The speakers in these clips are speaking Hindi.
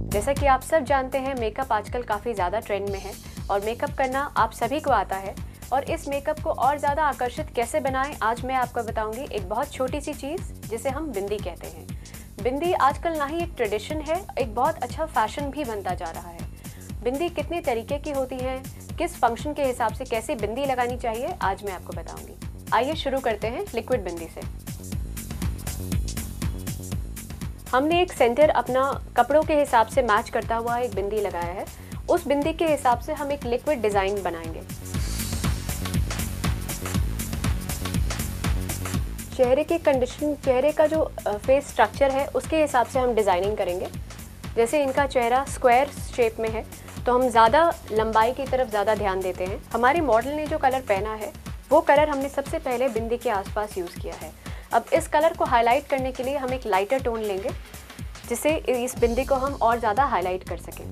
जैसा कि आप सब जानते हैं, मेकअप आजकल काफ़ी ज़्यादा ट्रेंड में है और मेकअप करना आप सभी को आता है। और इस मेकअप को और ज़्यादा आकर्षित कैसे बनाएं, आज मैं आपको बताऊंगी एक बहुत छोटी सी चीज़ जिसे हम बिंदी कहते हैं। बिंदी आजकल ना ही एक ट्रेडिशन है, एक बहुत अच्छा फैशन भी बनता जा रहा है। बिंदी कितने तरीके की होती है, किस फंक्शन के हिसाब से कैसे बिंदी लगानी चाहिए, आज मैं आपको बताऊंगी। आइए शुरू करते हैं लिक्विड बिंदी से। हमने एक सेंटर अपना कपड़ों के हिसाब से मैच करता हुआ एक बिंदी लगाया है। उस बिंदी के हिसाब से हम एक लिक्विड डिज़ाइन बनाएंगे। चेहरे की कंडीशन, चेहरे का जो फेस स्ट्रक्चर है उसके हिसाब से हम डिज़ाइनिंग करेंगे। जैसे इनका चेहरा स्क्वायर शेप में है तो हम ज़्यादा लंबाई की तरफ ज़्यादा ध्यान देते हैं। हमारी मॉडल ने जो कलर पहना है वो कलर हमने सबसे पहले बिंदी के आसपास यूज़ किया है। अब इस कलर को हाईलाइट करने के लिए हम एक लाइटर टोन लेंगे जिससे इस बिंदी को हम और ज़्यादा हाईलाइट कर सकें।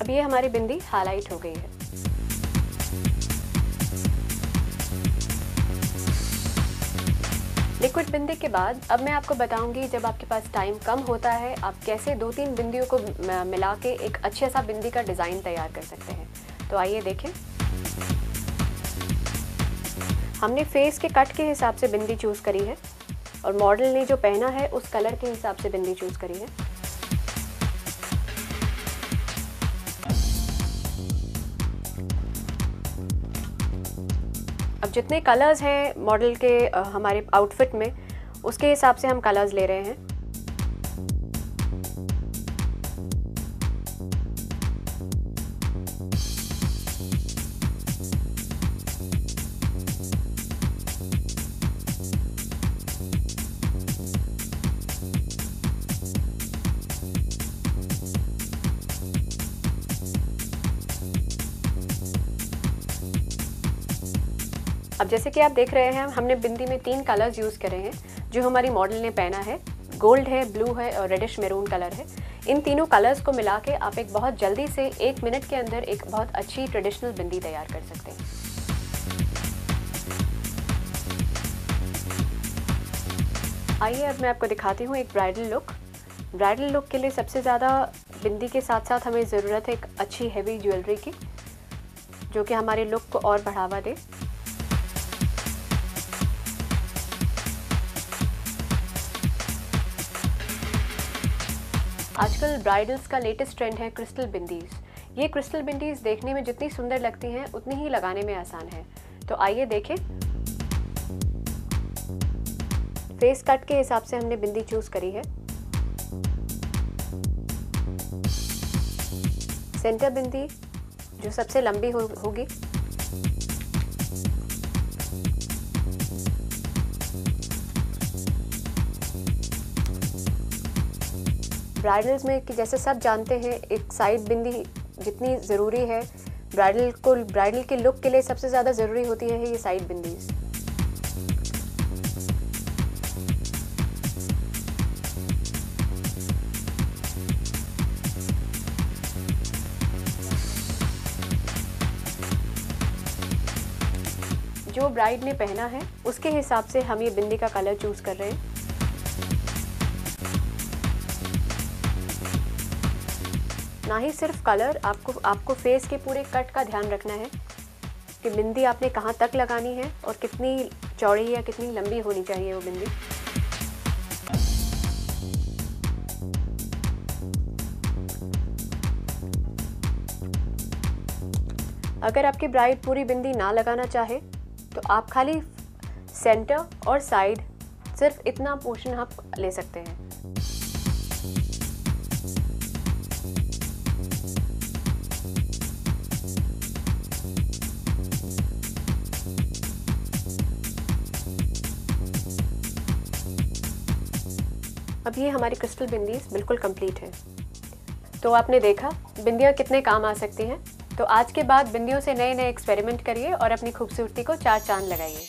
अब ये हमारी बिंदी हाईलाइट हो गई है। लिक्विड बिंदी के बाद अब मैं आपको बताऊंगी, जब आपके पास टाइम कम होता है आप कैसे 2-3 बिंदियों को मिला के एक अच्छे सा बिंदी का डिज़ाइन तैयार कर सकते हैं। तो आइए देखें। हमने फेस के कट के हिसाब से बिंदी चूज़ करी है और मॉडल ने जो पहना है उस कलर के हिसाब से बिंदी चूज़ करी है। अब जितने कलर्स हैं मॉडल के हमारे आउटफिट में, उसके हिसाब से हम कलर्स ले रहे हैं। अब जैसे कि आप देख रहे हैं, हमने बिंदी में 3 कलर्स यूज़ करे हैं जो हमारी मॉडल ने पहना है। गोल्ड है, ब्लू है और रेडिश मैरून कलर है। इन तीनों कलर्स को मिला के आप एक बहुत जल्दी से 1 मिनट के अंदर एक बहुत अच्छी ट्रेडिशनल बिंदी तैयार कर सकते हैं। आइए अब मैं आपको दिखाती हूँ एक ब्राइडल लुक। ब्राइडल लुक के लिए सबसे ज़्यादा बिंदी के साथ साथ हमें ज़रूरत है एक अच्छी हैवी ज्वेलरी की, जो कि हमारे लुक को और बढ़ावा दे। आजकल ब्राइडल्स का लेटेस्ट ट्रेंड है क्रिस्टल बिंदीज़। ये क्रिस्टल बिंदीज़ देखने में जितनी सुंदर लगती हैं उतनी ही लगाने में आसान है। तो आइए देखें। फेस कट के हिसाब से हमने बिंदी चूज़ करी है। सेंटर बिंदी जो सबसे लंबी होगी। ब्राइडल्स में कि जैसे सब जानते हैं, एक साइड बिंदी जितनी ज़रूरी है ब्राइडल के लुक के लिए सबसे ज़्यादा ज़रूरी होती है ये साइड बिंदीज़। जो ब्राइड ने पहना है उसके हिसाब से हम ये बिंदी का कलर चूज़ कर रहे हैं। ना ही सिर्फ कलर, आपको फेस के पूरे कट का ध्यान रखना है कि बिंदी आपने कहाँ तक लगानी है और कितनी चौड़ी या कितनी लंबी होनी चाहिए वो बिंदी। अगर आपकी ब्राइड पूरी बिंदी ना लगाना चाहे तो आप खाली सेंटर और साइड सिर्फ इतना पोर्शन आप ले सकते हैं। अब ये हमारी क्रिस्टल बिंदीज बिल्कुल कंप्लीट है। तो आपने देखा बिंदियाँ कितने काम आ सकती हैं। तो आज के बाद बिंदियों से नए नए एक्सपेरिमेंट करिए और अपनी खूबसूरती को चार चांद लगाइए।